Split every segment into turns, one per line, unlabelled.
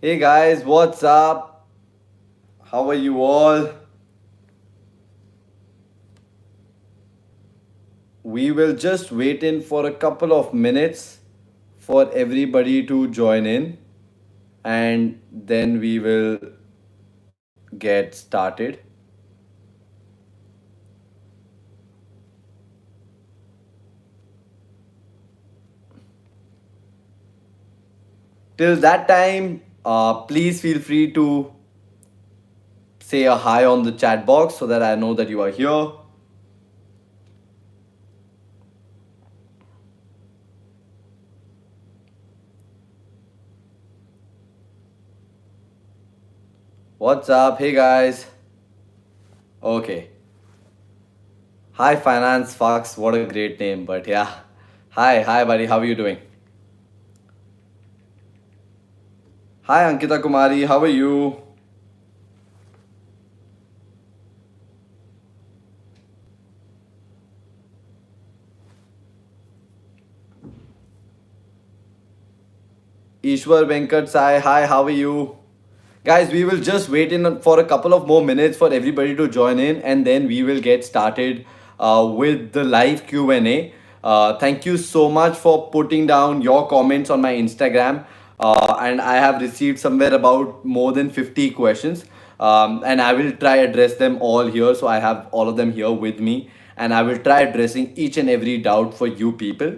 Hey guys, what's up? How are you all? We will just wait in for a couple of minutes for everybody to join in and then we will get started. Till that time, please feel free to say a hi on the chat box so that I know that you are here. What's up? Hey guys. Okay. Hi, Finance Fox. What a great name. But yeah. Hi, buddy. How are you doing? Hi, Ankita Kumari. How are you? Ishwar Venkat Sai, hi, how are you? Guys, we will just wait in for a couple of more minutes for everybody to join in and then we will get started with the live Q&A. Thank you so much for putting down your comments on my Instagram. And I have received somewhere about more than 50 questions. And I will try address them all here. So I have all of them here with me. And I will try addressing each and every doubt for you people.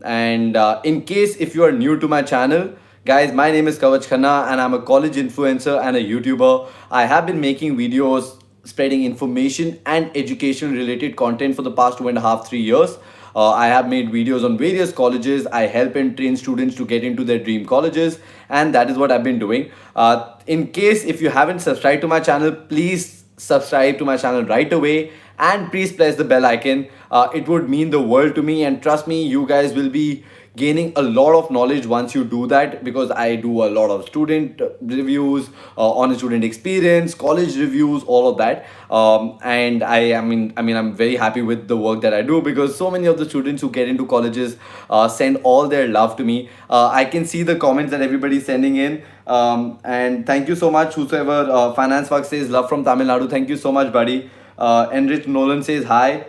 And in case if you are new to my channel, guys, my name is Kavach Khanna and I'm a college influencer and a YouTuber. I have been making videos spreading information and education related content for the past 2.5, 3 years. I have made videos on various colleges. I help and train students to get into their dream colleges, and that is what I've been doing. In case if you haven't subscribed to my channel, please subscribe to my channel right away and please press the bell icon. It would mean the world to me, and trust me, you guys will be gaining a lot of knowledge once you do that, because I do a lot of student reviews on a student experience, college reviews, all of that. And I mean I'm very happy with the work that I do, because so many of the students who get into colleges send all their love to me. I can see the comments that everybody's sending in. And thank you so much, whosoever. Finance Fox says love from Tamil Nadu. Thank you so much, buddy. Enrich Nolan says hi.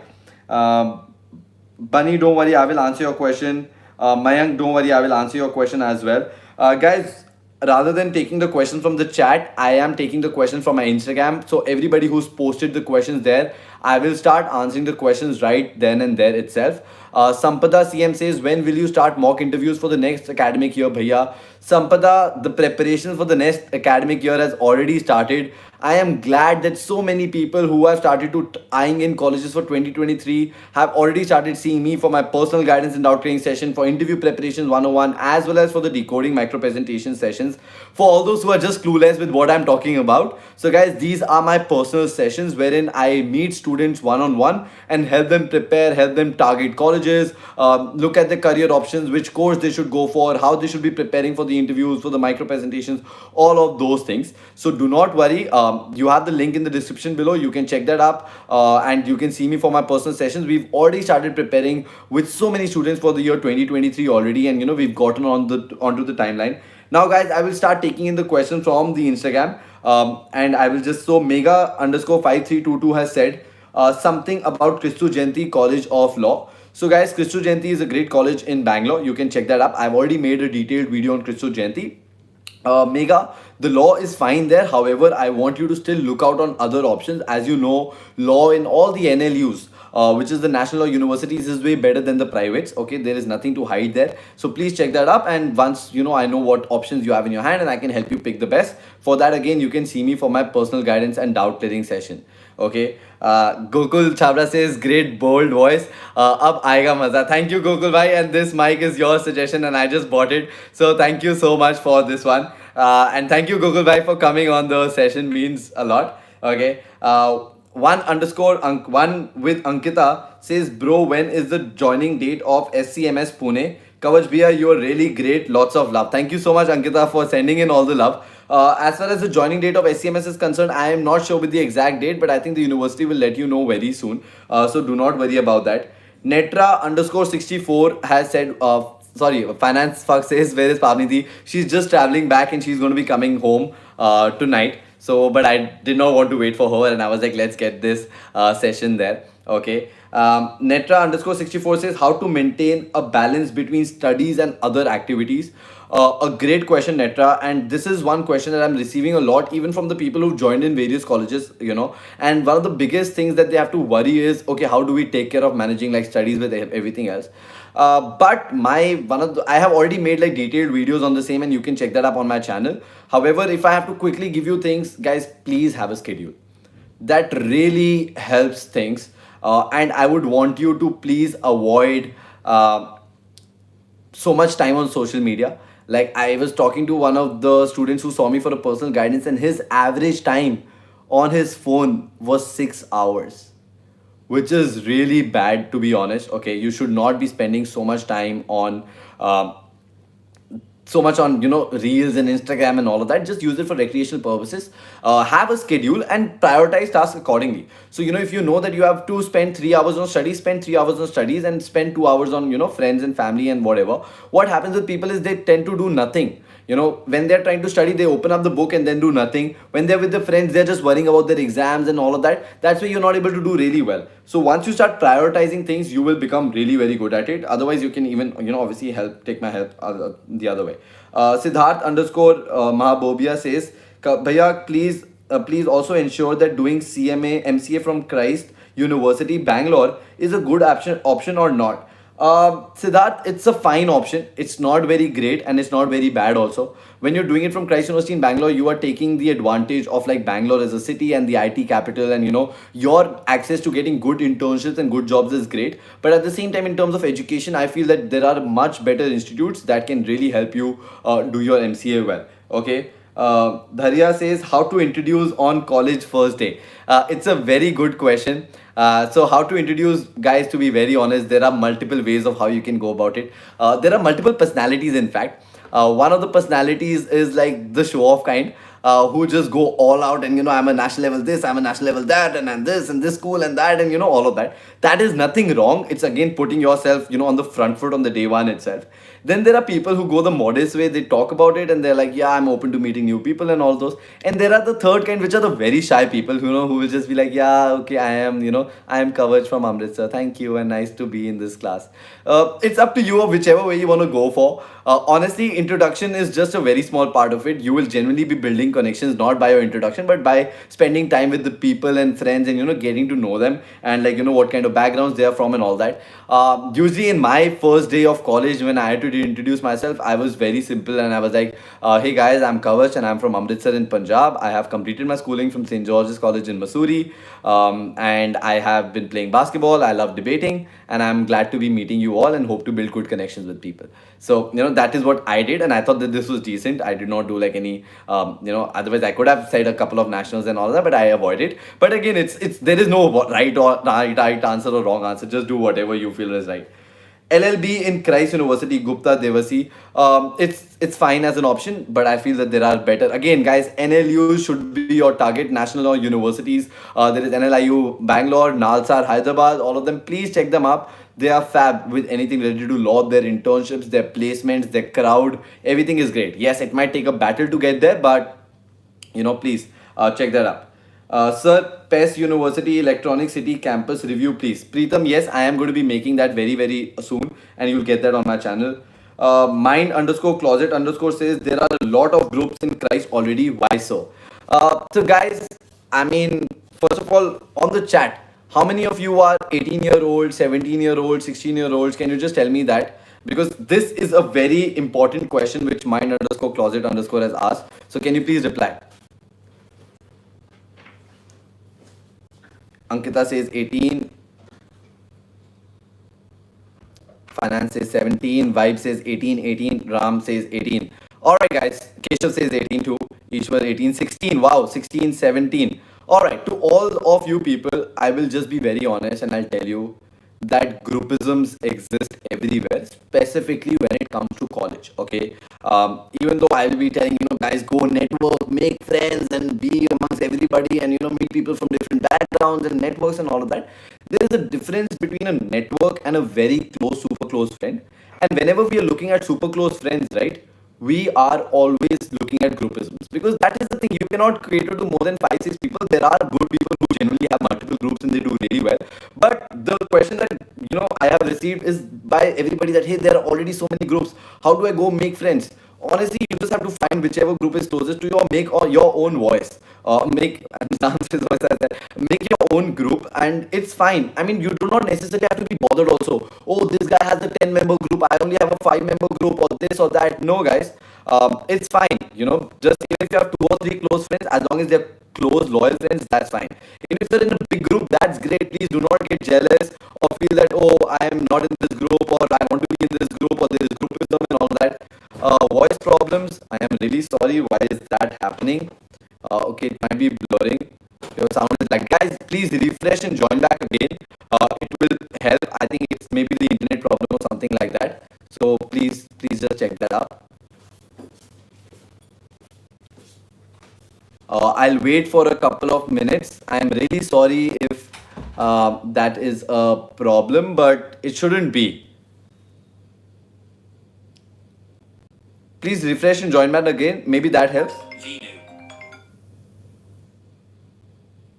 Bunny, don't worry, I will answer your question. Mayank, don't worry, I will answer your question as well. Guys, rather than taking the questions from the chat, I am taking the questions from my Instagram. So everybody who's posted the questions there, I will start answering the questions right then and there itself. Sampada CM says, when will you start mock interviews for the next academic year, bhaiya? Sampada, the preparation for the next academic year has already started. I am glad that so many people who have started to eyeing in colleges for 2023 have already started seeing me for my personal guidance and doubt clearing session, for interview preparations 101, as well as for the decoding micro presentation sessions. For all those who are just clueless with what I'm talking about, so guys, these are my personal sessions wherein I meet students one on one and help them prepare, help them target colleges, look at the career options, which course they should go for, how they should be preparing for the interviews, for the micro presentations, all of those things. So do not worry. You have the link in the description below. You can check that up, and you can see me for my personal sessions. We've already started preparing with so many students for the year 2023 already, and we've gotten onto the timeline. Now, guys, I will start taking in the questions from the Instagram, and I will just so mega underscore 5322 has said something about Christu Jayanti College of Law. So guys, Christu Jayanti is a great college in Bangalore. You can check that up. I've already made a detailed video on Christu Jayanti. Mega, the law is fine there. However, I want you to still look out on other options. As you know, law in all the NLUs, which is the national law universities, is way better than the privates. Okay, there is nothing to hide there. So please check that up. And once I know what options you have in your hand, and I can help you pick the best. For that, again, you can see me for my personal guidance and doubt clearing session. Okay. Gokul Chabra says, great bold voice. Ab aega maza. Thank you, Gokul bhai. And this mic is your suggestion, and I just bought it. So thank you so much for this one. And thank you, Gokul bhai, for coming on the session. Means a lot. Okay. One with Ankita says, bro, when is the joining date of SCMS Pune? Kavach Bhaiya, you are really great. Lots of love. Thank you so much, Ankita, for sending in all the love. As far as the joining date of SCMS is concerned, I am not sure with the exact date, but I think the university will let you know very soon. So do not worry about that. Netra underscore 64 has said sorry, finance fuck says, where is Pavniti? She's just traveling back and she's going to be coming home tonight. So, but I did not want to wait for her, and I was like, let's get this session there. Okay. Netra underscore 64 says, how to maintain a balance between studies and other activities. A great question, Netra, and this is one question that I'm receiving a lot, even from the people who joined in various colleges. And one of the biggest things that they have to worry is, okay, how do we take care of managing like studies with everything else? But my one of the, I have already made like detailed videos on the same, and you can check that up on my channel. However, if I have to quickly give you things, guys, please have a schedule. That really helps things. And I would want you to please avoid so much time on social media. Like, I was talking to one of the students who saw me for a personal guidance, and his average time on his phone was 6 hours, which is really bad, to be honest. Okay, you should not be spending um, so much on reels and Instagram and all of that. Just use it for recreational purposes. Have a schedule and prioritize tasks accordingly. So if you know that you have to spend 3 hours on studies, spend 3 hours on studies, and spend 2 hours on friends and family and whatever. What happens with people is they tend to do nothing. When they're trying to study, they open up the book and then do nothing. When they're with their friends, they're just worrying about their exams and all of that. That's why you're not able to do really well. So once you start prioritizing things, you will become really very good at it. Otherwise, you can even obviously take my help the other way. Siddharth underscore Mahabobia says, Bhaiya, please also ensure that doing MCA from Christ University, Bangalore is a good option or not. Siddharth, it's a fine option. It's not very great and it's not very bad also. When you're doing it from Christ University in Bangalore, you are taking the advantage of like Bangalore as a city and the IT capital, and your access to getting good internships and good jobs is great. But at the same time, in terms of education, I feel that there are much better institutes that can really help you do your MCA well. Okay. Dharya says, how to introduce on college first day. It's a very good question. So how to introduce, guys, to be very honest, there are multiple ways of how you can go about it. There are multiple personalities, in fact. One of the personalities is like the show off kind, who just go all out and I'm a national level this, I'm a national level that, and this and this school and that, and all of that. That is nothing wrong. It's again putting yourself on the front foot on the day one itself. Then there are people who go the modest way. They talk about it and they're like, yeah, I'm open to meeting new people and all those. And there are the third kind, which are the very shy people, who will just be like, yeah, okay, I am Kavach from Amritsar. Thank you, and nice to be in this class. It's up to you, whichever way you want to go for. Honestly, introduction is just a very small part of it. You will generally be building connections not by your introduction, but by spending time with the people and friends, and getting to know them, and like what kind of backgrounds they are from and all that. Usually in my first day of college, when I had to introduce myself, I was very simple and I was like, hey guys, I'm Kavach and I'm from Amritsar in Punjab. I have completed my schooling from St. George's College in Missouri, and I have been playing basketball. I love debating, and I'm glad to be meeting you all and hope to build good connections with people. So that is what I did, and I thought that this was decent. I did not do like any otherwise I could have said a couple of nationals and all that, but I avoided. But again, it's there is no right answer or wrong answer. Just do whatever you feel is right. LLB in Christ University, Gupta Devasi. It's fine as an option, but I feel that there are better. Again, guys, NLU should be your target, national law universities. There is NLIU Bangalore, Nalsar Hyderabad. All of them, please check them up. They are fab with anything related to law. Their internships, their placements, their crowd, everything is great. Yes, it might take a battle to get there, but please check that up. Sir, PES University Electronic City Campus Review, please. Preetham, yes, I am going to be making that very, very soon, and you'll get that on my channel. Mind underscore closet underscore says, there are a lot of groups in Christ already. Why so? So, guys, I mean, first of all, on the chat, how many of you are 18-year-old, 17-year-old, 16-year-olds? Can you just tell me that? Because this is a very important question which mind underscore closet underscore has asked. So, can you please reply? Ankita says 18. Finance says 17. Vibe says 18. 18. Ram says 18. Alright, guys. Keshav says 18 too. Ishwar 18. 16. Wow. 16. 17. Alright. To all of you people, I will just be very honest and I'll tell you that groupisms exist everywhere, specifically when it comes to college. Okay. Even though I will be telling guys, go network, make friends, and be amongst everybody, and meet people from different backgrounds and networks and all of that. There is a difference between a network and a very close, super close friend. And whenever we are looking at super close friends, right, we are always looking at groupisms, because that is the thing. You cannot cater to more than 5 6 people. There are good people who genuinely have multiple groups and they do really well. But the question that I have received is by everybody that, hey, there are already so many groups. How do I go make friends? Honestly, you just have to find whichever group is closest to you, or make or your own voice. Make voice as that. Make your own group, and it's fine. I mean, you do not necessarily have to be bothered. Also, oh, this guy has a 10 member group. I only have a 5 member group, or this or that. No, guys, it's fine. Just even if you have 2 or 3 close friends, as long as they're close, loyal friends, that's fine. And if you're in a big group, that's great. Please do not get jealous or feel that, oh, I am not in this group, or I want to be in this group, or there is groupism and all that. Voice problems. I am really sorry. Why is that happening? Okay, it might be blurring. Your sound is like, guys, please refresh and join back again. It will help. I think it's maybe the internet problem or something like that. So please just check that out. I'll wait for a couple of minutes. I'm really sorry if that is a problem, but it shouldn't be. Please refresh and join back again. Maybe that helps.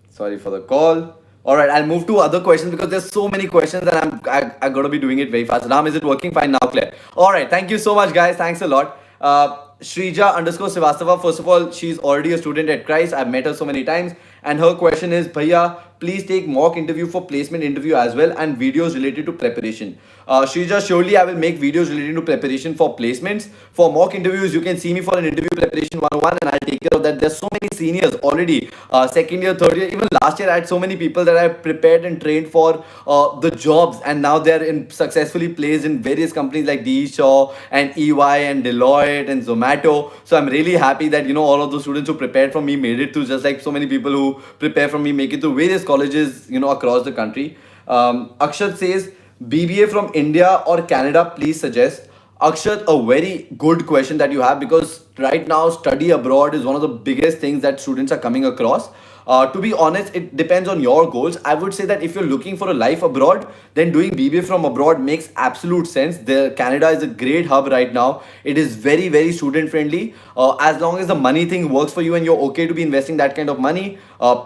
Sorry for the call. All right, I'll move to other questions because there's so many questions and I'm going to be doing it very fast. Ram, is it working fine now, Claire? All right, thank you so much, guys. Thanks a lot. Shrija underscore Sivastava. First of all, she's already a student at Christ. I've met her so many times. And her question is, Bhaiya, please take mock interview for placement interview as well, and videos related to preparation. Shrija, surely I will make videos related to preparation for placements. For mock interviews, you can see me for an interview preparation 101, and I'll take care of that. There's so many seniors already, second year, third year, even last year I had so many people that I prepared and trained for the jobs, and now they're successfully placed in various companies like D Shaw and EY and Deloitte and Zomato. So I'm really happy that all of those students who prepared from me made it through, just like so many people who prepare from me make it to various colleges across the country. Akshat says, BBA from India or Canada, please suggest. Akshat, a very good question that you have, because right now study abroad is one of the biggest things that students are coming across. To be honest, it depends on your goals. I would say that if you're looking for a life abroad, then doing BBA from abroad makes absolute sense. Canada is a great hub right now. It is very, very student friendly. As long as the money thing works for you and you're okay to be investing that kind of money,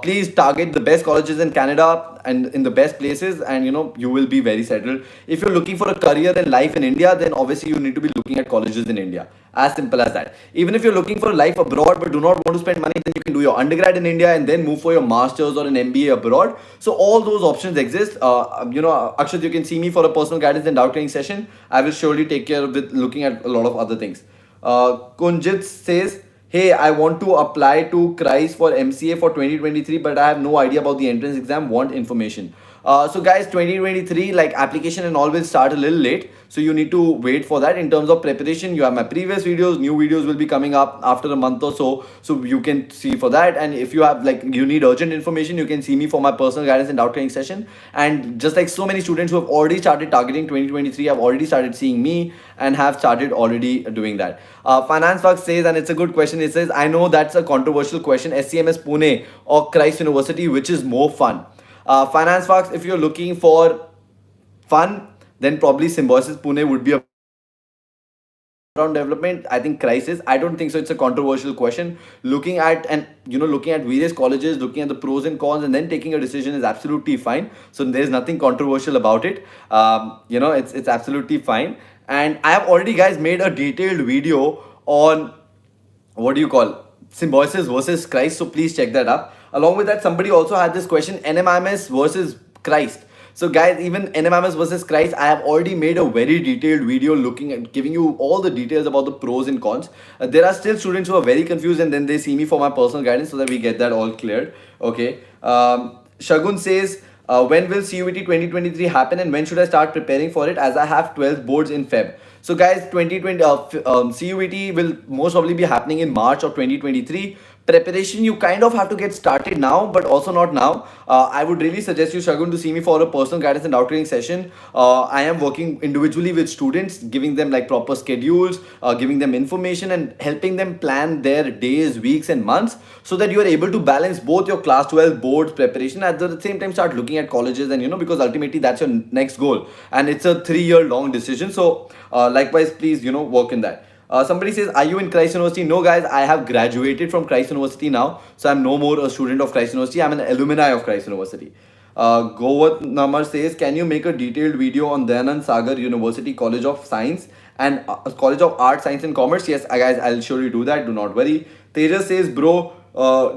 please target the best colleges in Canada and in the best places, and you will be very settled. If you're looking for a career and life in India, then obviously you need to be looking at colleges in India. As simple as that. Even if you're looking for a life abroad but do not want to spend money, then you can do your undergrad in India and then move for your masters or an MBA abroad. So all those options exist. Akshat, you can see me for a personal guidance and doubt clearing session. I will surely take care of it, looking at a lot of other things. Kunjit says, hey, I want to apply to Christ for MCA for 2023, but I have no idea about the entrance exam. Want information. So guys, 2023, like, application and all will start a little late, so you need to wait for that. In terms of preparation, you have my previous videos. New videos will be coming up after a month or so you can see for that. And if you have, like, you need urgent information, you can see me for my personal guidance and doubt clearing session. And just like so many students who have already started targeting 2023, have already started seeing me and have started already doing that. Finance Fox says, and it's a good question, it says, I know that's a controversial question, SCMS Pune or Christ University, which is more fun? Finance Fox, if you're looking for fun, then probably Symbiosis Pune would be a around development. I think crisis. I don't think so. It's a controversial question. Looking at various colleges, looking at the pros and cons, and then taking a decision is absolutely fine. So there's nothing controversial about it. It's absolutely fine. And I have already, guys, made a detailed video on what do you call Symbiosis versus Christ. So please check that up. Along with that, somebody also had this question: NMIMS versus Christ. So guys, even NMIMS versus Christ, I have already made a very detailed video looking at giving you all the details about the pros and cons. There are still students who are very confused, and then they see me for my personal guidance so that we get that all cleared. Okay. Shagun says, when will CUET 2023 happen, and when should I start preparing for it, as I have 12 boards in Feb? So guys, 2020 CUET will most probably be happening in March of 2023. Preparation, you kind of have to get started now, but also not now. I would really suggest you, Shagun, to see me for a personal guidance and doubt clearing session. I am working individually with students, giving them like proper schedules, giving them information, and helping them plan their days, weeks, and months, so that you are able to balance both your class 12 boards preparation at the same time start looking at colleges, and because ultimately that's your next goal, and it's a 3-year long decision. So likewise, please work in that. Somebody says, are you in Christ University? No, guys, I have graduated from Christ University now. So I'm no more a student of Christ University. I'm an alumni of Christ University. Govath Namar says, can you make a detailed video on Dayanand Sagar University College of Science and College of Art, Science and Commerce? Yes, guys, I'll surely do that. Do not worry. Tejas says, bro,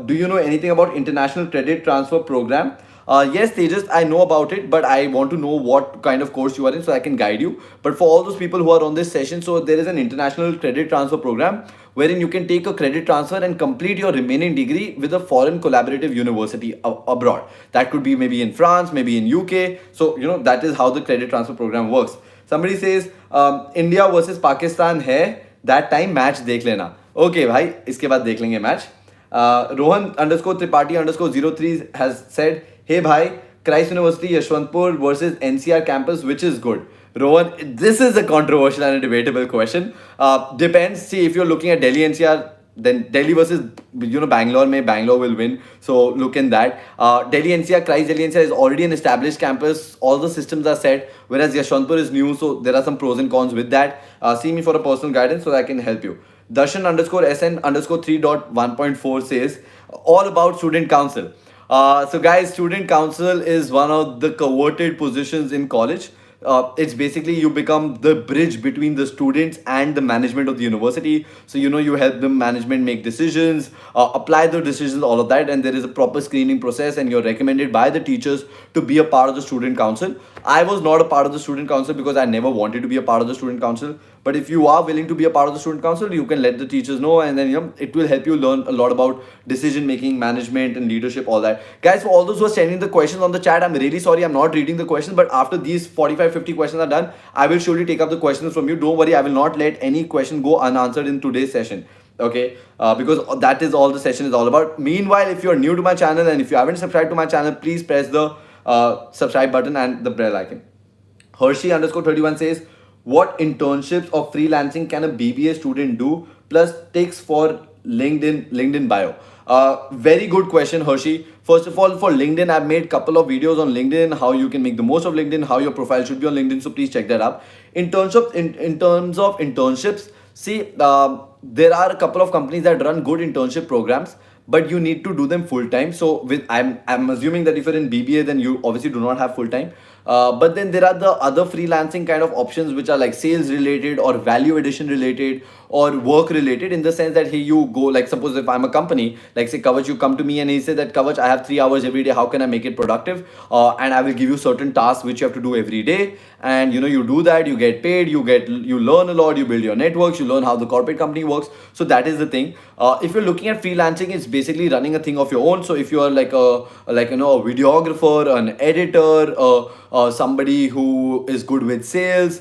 do you know anything about International Credit Transfer Program? Yes, Tejas, I know about it, but I want to know what kind of course you are in so I can guide you. But for all those people who are on this session, so there is an international credit transfer program wherein you can take a credit transfer and complete your remaining degree with a foreign collaborative university abroad. That could be maybe in France, maybe in UK. So, that is how the credit transfer program works. Somebody says, India versus Pakistan hai, that time match dekh lena. Okay, bhai, iske baad dekh lenge match. Rohan underscore Tripathi underscore 03 has said, hey bhai, Christ University Yashwantpur versus NCR campus, which is good? Rohan, this is a controversial and a debatable question. Depends. See, if you're looking at Delhi NCR, then Delhi versus Bangalore, Bangalore will win. So look in that. Delhi NCR, Christ Delhi NCR is already an established campus. All the systems are set, whereas Yashwantpur is new. So there are some pros and cons with that. See me for a personal guidance so that I can help you. Darshan underscore SN underscore 3.1.4 says, all about student council. So guys, student council is one of the coveted positions in college. It's basically you become the bridge between the students and the management of the university. So you help the management make decisions, apply the decisions, all of that, and there is a proper screening process, and you're recommended by the teachers to be a part of the student council. I was not a part of the student council because I never wanted to be a part of the student council. But if you are willing to be a part of the student council, you can let the teachers know, and then it will help you learn a lot about decision making, management, and leadership, all that. Guys, for all those who are sending the questions on the chat, I'm really sorry I'm not reading the questions, but after these 45-50 questions are done, I will surely take up the questions from you. Don't worry, I will not let any question go unanswered in today's session. Okay, because that is all the session is all about. Meanwhile, if you are new to my channel and if you haven't subscribed to my channel, please press the subscribe button and the bell icon. Hershey underscore 31 says, what internships or freelancing can a BBA student do plus ticks for LinkedIn bio? Very good question, Hershey. First of all, for LinkedIn, I've made a couple of videos on LinkedIn, how you can make the most of LinkedIn, how your profile should be on LinkedIn. So please check that up. In terms of internships, see, there are a couple of companies that run good internship programs, but you need to do them full time. So I'm assuming that if you're in BBA, then you obviously do not have full time. But then there are the other freelancing kind of options which are like sales related or value addition related or work related, in the sense that, hey, you go, like suppose if I'm a company, like say Kavach, you come to me and he said that, Kavach, I have 3 hours every day, how can I make it productive? And I will give you certain tasks which you have to do every day, and you do that, you get paid, you learn a lot, you build your networks, you learn how the corporate company works. So that is the thing. If you're looking at freelancing, it's basically running a thing of your own. So if you are like a videographer, an editor, somebody who is good with sales,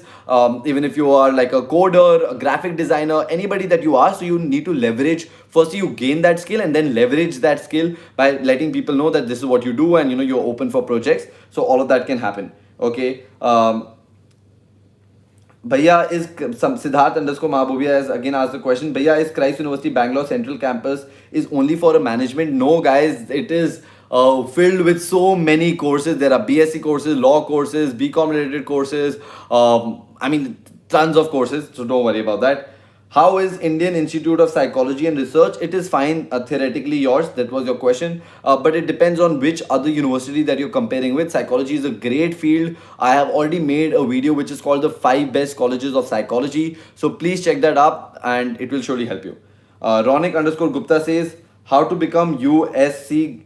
even if you are like a coder, a graphic designer, anybody that you are, so you need to leverage. First you gain that skill and then leverage that skill by letting people know that this is what you do, and you're open for projects. So all of that can happen. Okay. Bhaiya, is some Siddharth underscore Mahabubia has again asked the question. Bhaiya, is Christ University Bangalore Central Campus is only for a management? No, guys, it is filled with so many courses. There are BSc courses, law courses, BCom related courses. Tons of courses. So don't worry about that. How is Indian Institute of Psychology and Research? It is fine, theoretically yours. That was your question. But it depends on which other university that you're comparing with. Psychology is a great field. I have already made a video which is called the 5 best colleges of psychology. So please check that up and it will surely help you. Ronik underscore Gupta says, how to become USC,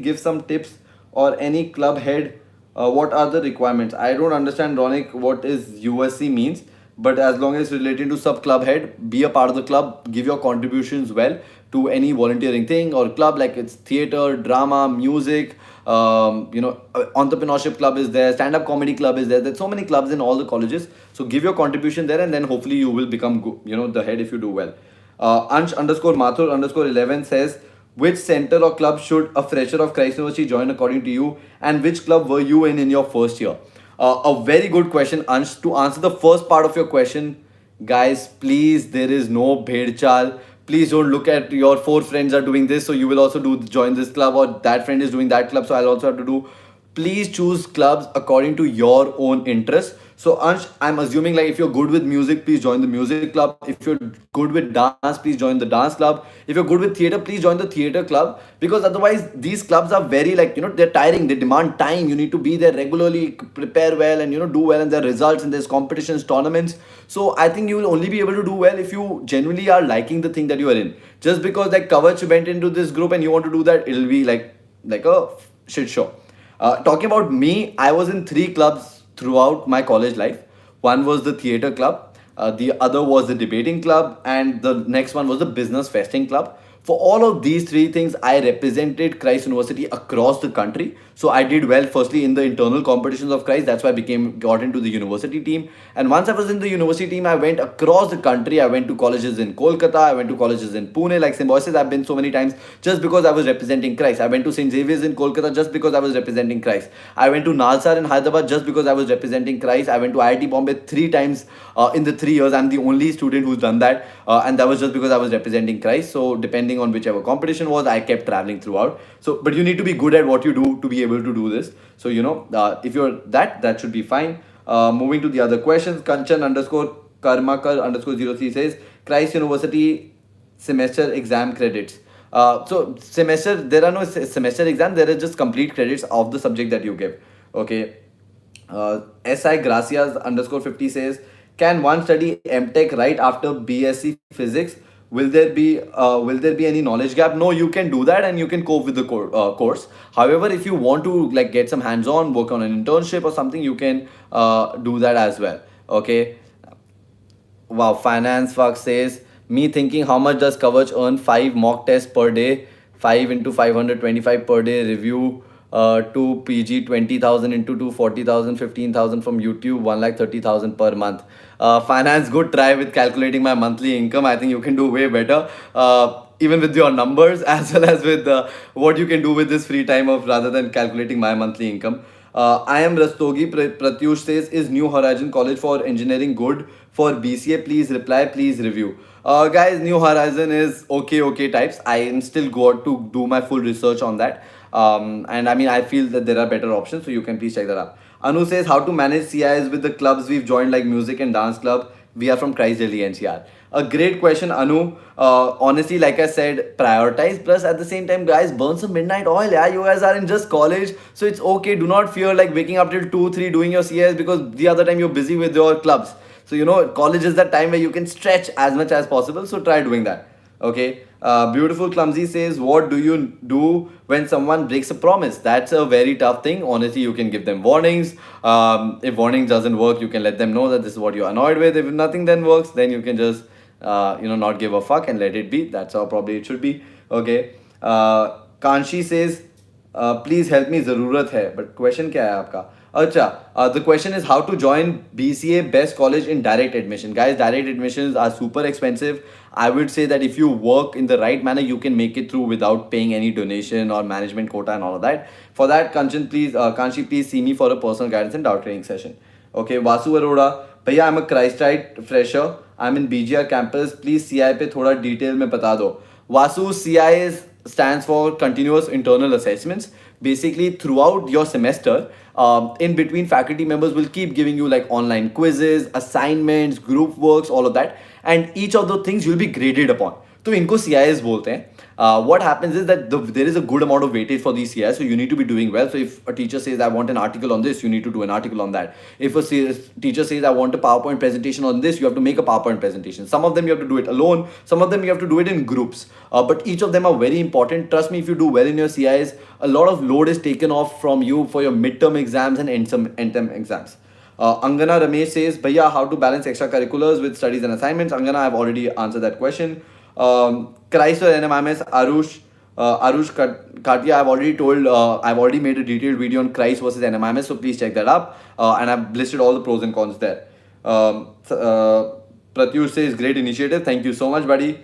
give some tips, or any club head. What are the requirements? I don't understand, Ronik, what is USC means. But as long as relating to sub club head, be a part of the club, give your contributions well. to any volunteering thing or club, like it's theater, drama, music, entrepreneurship club is there, stand-up comedy club is there. There's so many clubs in all the colleges. So give your contribution there, and then hopefully you will become the head if you do well. Ansh underscore Mathur underscore 11 says, which center or club should a fresher of Christ University join according to you, and which club were you in your first year? A very good question, Ansh. To answer the first part of your question, guys, please, there is no bhed chal. Please don't look at your four friends are doing this, so you will also join this club, or that friend is doing that club, so I'll also have to do. Please choose clubs according to your own interest. So Ansh, I'm assuming like if you're good with music, please join the music club. If you're good with dance, please join the dance club. If you're good with theater, please join the theater club, because otherwise these clubs are very like they're tiring. They demand time. You need to be there regularly, prepare well, and do well, and there are results, and there's competitions, tournaments. So I think you will only be able to do well if you genuinely are liking the thing that you are in. Just because like Kavach went into this group and you want to do that, it'll be like a shit show. Talking about me, I was in three clubs throughout my college life. One was the theater club, the other was the debating club, and the next one was the business festing club. For all of these three things, I represented Christ University across the country. So I did well, firstly in the internal competitions of Christ. That's why I got into the university team. And once I was in the university team, I went across the country. I went to colleges in Kolkata. I went to colleges in Pune. Like Symbiosis, I've been so many times just because I was representing Christ. I went to St. Xavier's in Kolkata just because I was representing Christ. I went to Nalsar in Hyderabad just because I was representing Christ. I went to IIT Bombay three times in the 3 years. I'm the only student who's done that. And that was just because I was representing Christ. So depending on whichever competition was, I kept traveling throughout. So, but you need to be good at what you do to be able to do this. So, if you're that should be fine. Moving to the other questions, Kanchan underscore Karmakar underscore 03 says, Christ University semester exam credits. So semester, there are no semester exam, there are just complete credits of the subject that you give. Okay. SI Gracias underscore 50 says, can one study MTech right after BSc Physics? Will there be any knowledge gap? No, you can do that and you can cope with the course. However, if you want to like get some hands-on work on an internship or something, you can do that as well. Okay. Wow, Finance Fuck says, me thinking how much does Kavach earn? 5 mock tests per day, 5 into 525 per day, review 2 PG, 20,000 into 2, 40,000, 15,000 from YouTube, 1,30,000 per month. Finance, good try with calculating my monthly income. I think you can do way better. Even with your numbers as well as with what you can do with this free time of rather than calculating my monthly income. I am Rastogi. Pratyush says, is New Horizon College for Engineering good for BCA? Please reply, please review. Guys, New Horizon is okay types. I am still got to do my full research on that. And I mean, I feel that there are better options, so you can please check that out. Anu says, how to manage CIs with the clubs we've joined, like music and dance club. We are from Christ Delhi NCR. A great question, Anu. Honestly, like I said, prioritize. Plus, at the same time, guys, burn some midnight oil. Yeah, you guys are in just college, so it's okay. Do not fear like waking up till 2, 3 doing your CS, because the other time you're busy with your clubs. So college is that time where you can stretch as much as possible. So try doing that. Okay. Beautiful Clumsy says, what do you do when someone breaks a promise? That's a very tough thing. Honestly, you can give them warnings. If warning doesn't work, you can let them know that this is what you're annoyed with. If nothing then works, then you can just not give a fuck and let it be. That's how probably it should be. Okay. Kanshi says, please help me, जरूरत है. But question क्या है आपका? अच्छा, the question is how to join BCA best college in direct admission. Guys, direct admissions are super expensive. I would say that if you work in the right manner, you can make it through without paying any donation or management quota and all of that. For that, Kanshi, please see me for a personal guidance and doubt training session. Okay, Vasu Arora, भैया, I'm a Christite fresher. I'm in BGR campus. Please CI पे थोड़ा detail में बता दो. Vasu, CI stands for continuous internal assessments. Basically, throughout your semester, in between, faculty members will keep giving you like online quizzes, assignments, group works, all of that, and each of the things you'll be graded upon. तो इनको CIs बोलते हैं. What happens is that there is a good amount of weightage for these CIs, so you need to be doing well. So if a teacher says, I want an article on this, you need to do an article on that. If a teacher says, I want a PowerPoint presentation on this, you have to make a PowerPoint presentation. Some of them you have to do it alone, some of them you have to do it in groups. But each of them are very important. Trust me, if you do well in your CIs, a lot of load is taken off from you for your midterm exams and end-term exams. Angana Ramesh says, Bhaiya, how to balance extracurriculars with studies and assignments? Angana, I've already answered that question. Christ or NMIMS, Katia, I've already made a detailed video on Christ versus NMIMS, so please check that up. And I've listed all the pros and cons there. Pratyush says, great initiative. Thank you so much, buddy.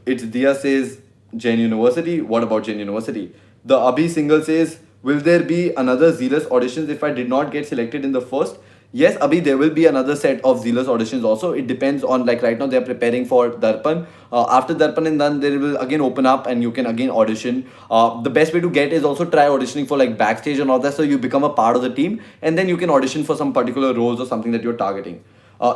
It's Dia says, Gen University. What about Gen University? The Abhi Single says, will there be another zealous auditions if I did not get selected in the first? Yes, Abhi, there will be another set of zealous auditions also. It depends on, like, right now they're preparing for Darpan. After Darpan and done, they will again open up and you can again audition. The best way to get is also try auditioning for like backstage and all that, so you become a part of the team and then you can audition for some particular roles or something that you're targeting.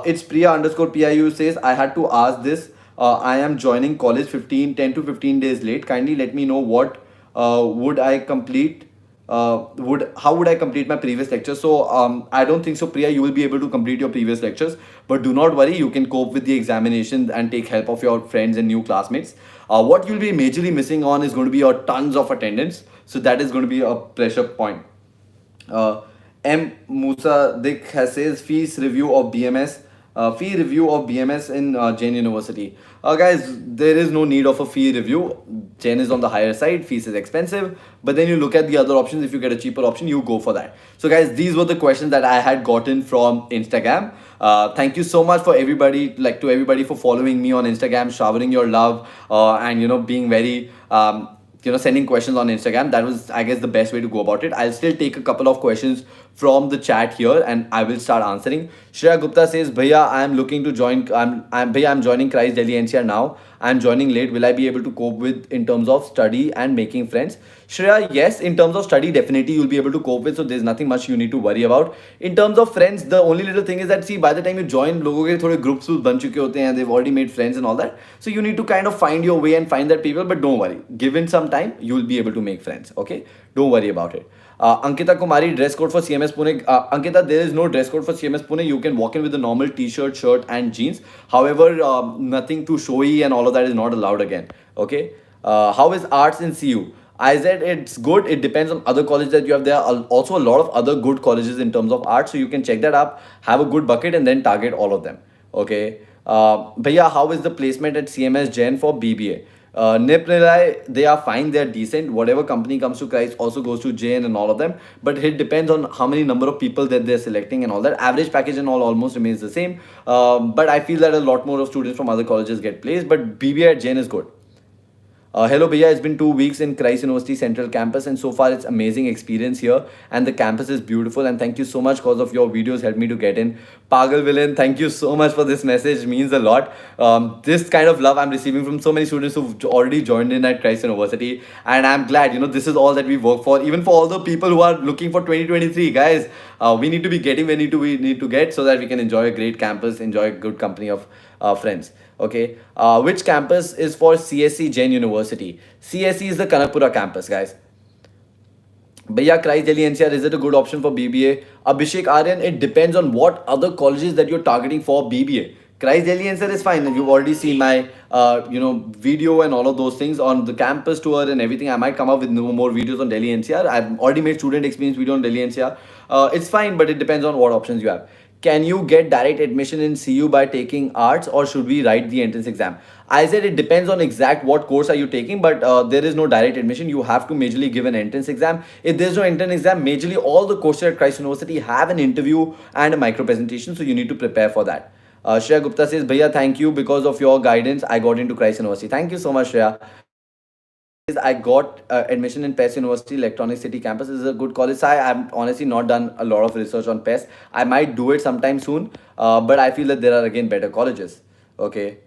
It's Priya underscore PIU says, I had to ask this. I am joining college 10 to 15 days late. Kindly let me know what would I complete would how would I complete my previous lectures? So I don't think so, Priya. You will be able to complete your previous lectures, but do not worry. You can cope with the examination and take help of your friends and new classmates. What you'll be majorly missing on is going to be your tons of attendance. So that is going to be a pressure point. Uh, M. Musa Dik has says fees review of BMS. Fee review of BMS in Jain University. Guys, there is no need of a fee review. Jain is on the higher side, fees is expensive. But then you look at the other options. If you get a cheaper option, you go for that. So, guys, these were the questions that I had gotten from Instagram. Thank you so much for everybody, like to everybody for following me on Instagram, showering your love, and being very sending questions on Instagram. That was, I guess, the best way to go about it. I'll still take a couple of questions from the chat here and I will start answering. Shreya Gupta says, Bhaiya, I'm looking to join. I'm joining Christ Delhi NCR now. I'm joining late. Will I be able to cope with in terms of study and making friends? Shreya, yes, in terms of study, definitely you'll be able to cope with. So there's nothing much you need to worry about. In terms of friends, the only little thing is that, see, by the time you join, लोगों के थोड़े groups बन चुके होते हैं, they've already made friends and all that. So you need to kind of find your way and find that people. But don't worry, given some time, you'll be able to make friends. Okay, don't worry about it. Ankita Kumari, dress code for CMS Pune. Ankita, there is no dress code for CMS Pune. You can walk in with a normal t-shirt, shirt, and jeans. However, nothing too showy and all of that is not allowed again. Okay. How is arts in CU? I said it's good. It depends on other colleges that you have. There are also a lot of other good colleges in terms of art, so you can check that up. Have a good bucket and then target all of them. Okay. But yeah, how is the placement at CMS Gen for BBA? Nip Nilai, they are fine, they are decent. Whatever company comes to Christ also goes to Jain and all of them. But it depends on how many number of people that they're selecting and all that. Average package and all almost remains the same. But I feel that a lot more of students from other colleges get placed. But BBA at Jain is good. Hello, Bhaiya. It's been 2 weeks in Christ University Central Campus, and so far it's amazing experience here. And the campus is beautiful. And thank you so much because of your videos helped me to get in. Pagal Villain, thank you so much for this message. Means a lot. This kind of love I'm receiving from so many students who've already joined in at Christ University, and I'm glad. This is all that we work for. Even for all the people who are looking for 2023, guys, we need to be getting where we need to get so that we can enjoy a great campus, enjoy a good company of friends. Okay, which campus is for CSE Jain University? CSE is the Kanakpura campus, guys. Bhaiya, Christ Delhi NCR, is it a good option for BBA? Abhishek Aryan, it depends on what other colleges that you're targeting for BBA. Christ Delhi NCR is fine. You've already seen my, video and all of those things on the campus tour and everything. I might come up with no more videos on Delhi NCR. I've already made student experience video on Delhi NCR. It's fine, but it depends on what options you have. Can you get direct admission in CU by taking arts, or should we write the entrance exam? I said it depends on exact what course are you taking, but there is no direct admission. You have to majorly give an entrance exam. If there's no entrance exam, majorly all the courses at Christ University have an interview and a micro presentation, so you need to prepare for that. Shreya Gupta says, Bhaiya, thank you. Because of your guidance, I got into Christ University. Thank you so much, Shreya. I got admission in PES University Electronic City campus. This is a good college. I've honestly not done a lot of research on PES. I might do it sometime soon, but I feel that there are again better colleges. Okay.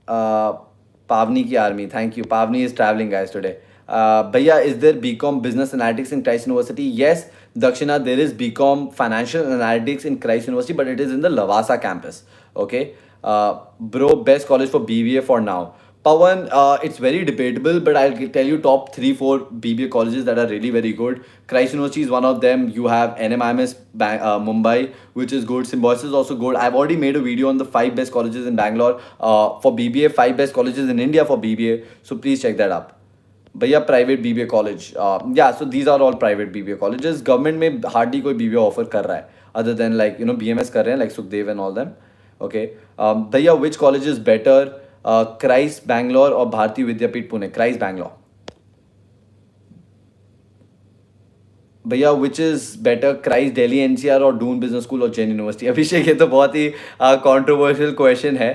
Pavni ki army. Thank you. Pavni is traveling, guys, today. Bhaiya, is there BCom Business Analytics in Christ University? Yes, Dakshina, there is BCom Financial Analytics in Christ University, but it is in the Lavasa campus. Okay. Bro, best college for BBA for now. Pawan, it's very debatable, but I'll tell you top 3 4 BBA colleges that are really very good. Christ University is one of them. You have NMIMS Mumbai, which is good. Symbiosis is also good. I've already made a video on the 5 best colleges in Bangalore for BBA, 5 best colleges in India for BBA. So please check that up. But yeah, private BBA college. Yeah, so these are all private BBA colleges. Government में hardly कोई BBA offer कर रहा है, other than like BMS कर रहे हैं like Sukhdev and all them. Okay. Bhaiya, which college is better? Christ Bangalore or Bharati Vidyapit Pune? Christ Bangalore. भैया which is better, Christ Delhi NCR और Doon business school और Jain university? अभिषेक, ये तो बहुत ही कंट्रोवर्शियल क्वेश्चन है.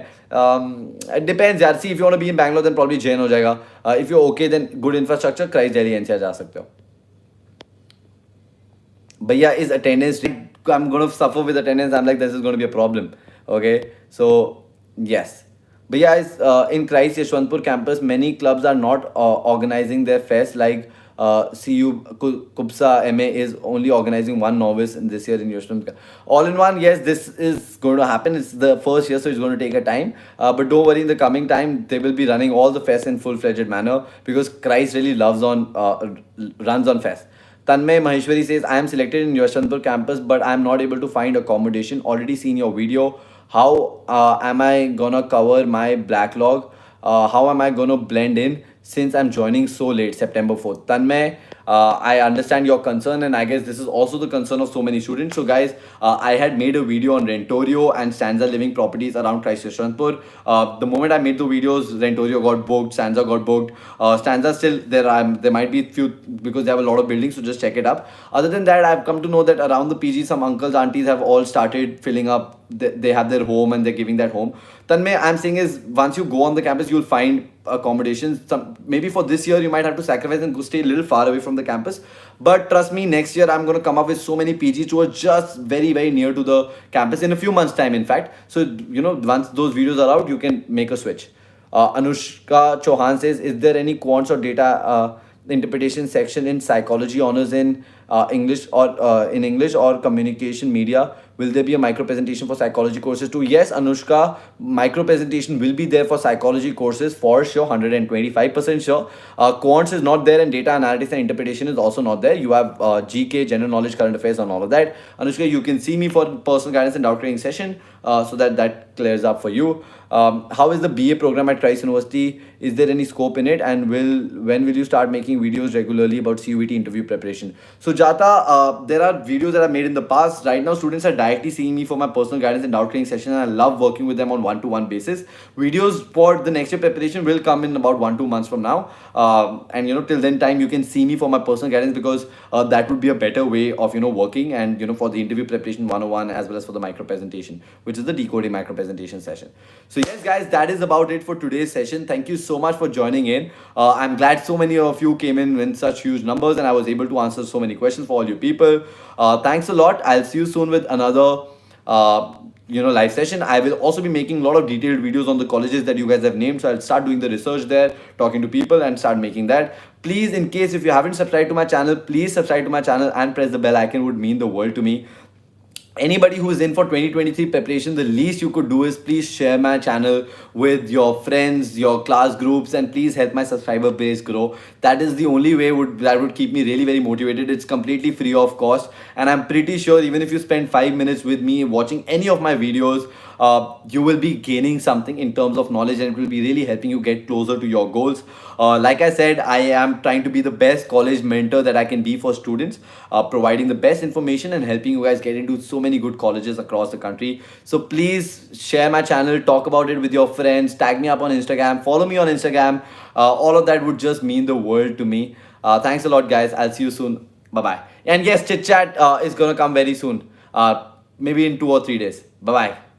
It depends यार. See if you want to be in Bangalore then probably Jain हो जाएगा. If you okay then good infrastructure, Christ Delhi NCR जा सकते हो. भैया is attendance, I'm going to suffer with attendance. I'm like, this is going to be a problem. Okay, so yes. But yeah, in Christ Yeshwantpur campus, many clubs are not organizing their fest. Like CU Kupsa MA is only organizing one novice in this year in Yeshwantpur. All in one, yes, this is going to happen. It's the first year, so it's going to take a time. But don't worry, in the coming time, they will be running all the fests in full-fledged manner because Christ really runs on fest. Tanmay Maheshwari says, I am selected in Yashwantpur campus, but I am not able to find accommodation. Already seen your video. How am I gonna cover my backlog? How am I gonna blend in since I'm joining so late, September 4th? Tanmay, I understand your concern, and I guess this is also the concern of so many students. So guys, I had made a video on Rentorio and Stanza living properties around Christ Yeshwantpur. The moment I made the videos, Rentorio got booked, Stanza got booked. Stanza still there might be few because they have a lot of buildings, so just check it up. Other than that, I've come to know that around the PG, some uncles, aunties have all started filling up. They have their home and they're giving that home. Tanmay, I'm saying is once you go on the campus, you'll find accommodations. Maybe for this year, you might have to sacrifice and go stay a little far away from the campus. But trust me, next year I'm going to come up with so many PGs who are just very, very near to the campus in a few months' time, in fact. So, once those videos are out, you can make a switch. Anushka Chauhan says, is there any quants or data interpretation section in psychology honors in English or communication media? Will there be a micro presentation for psychology courses too? Yes, Anushka, micro presentation will be there for psychology courses for sure, 125% sure. Quants is not there, and data analytics and interpretation is also not there. You have GK, general knowledge, current affairs, and all of that. Anushka, you can see me for personal guidance and doubt clearing session, so that clears up for you. How is the BA program at Christ University? Is there any scope in it? And when will you start making videos regularly about CUET interview preparation? So Jata, there are videos that I made in the past. Right now, students are directly seeing me for my personal guidance and doubt clearing session, and I love working with them on one-to-one basis. Videos for the next year preparation will come in about 1-2 months from now. And till then time, you can see me for my personal guidance because that would be a better way of working, and for the interview preparation 101 as well as for the micro presentation, which is the decoding micro presentation session. So yes, guys, that is about it for today's session. Thank you so much for joining in. I'm glad so many of you came in such huge numbers, and I was able to answer so many questions for all you people. Thanks a lot. I'll see you soon with another live session. I will also be making a lot of detailed videos on the colleges that you guys have named. So I'll start doing the research there, talking to people, and start making that. Please, in case if you haven't subscribed to my channel, please subscribe to my channel and press the bell icon. Would mean the world to me. Anybody who is in for 2023 preparation, the least you could do is please share my channel with your friends, your class groups, and please help my subscriber base grow. That is the only way that would keep me really very motivated. It's completely free of cost, and I'm pretty sure even if you spend 5 minutes with me watching any of my videos, you will be gaining something in terms of knowledge, and it will be really helping you get closer to your goals. Like I said, I am trying to be the best college mentor that I can be for students, providing the best information and helping you guys get into so many good colleges across the country. So please share my channel, talk about it with your friends, tag me up on Instagram, follow me on Instagram. All of that would just mean the world to me. Thanks a lot, guys. I'll see you soon. Bye-bye. And yes, chit chat is going to come very soon. Maybe in 2 or 3 days. Bye-bye.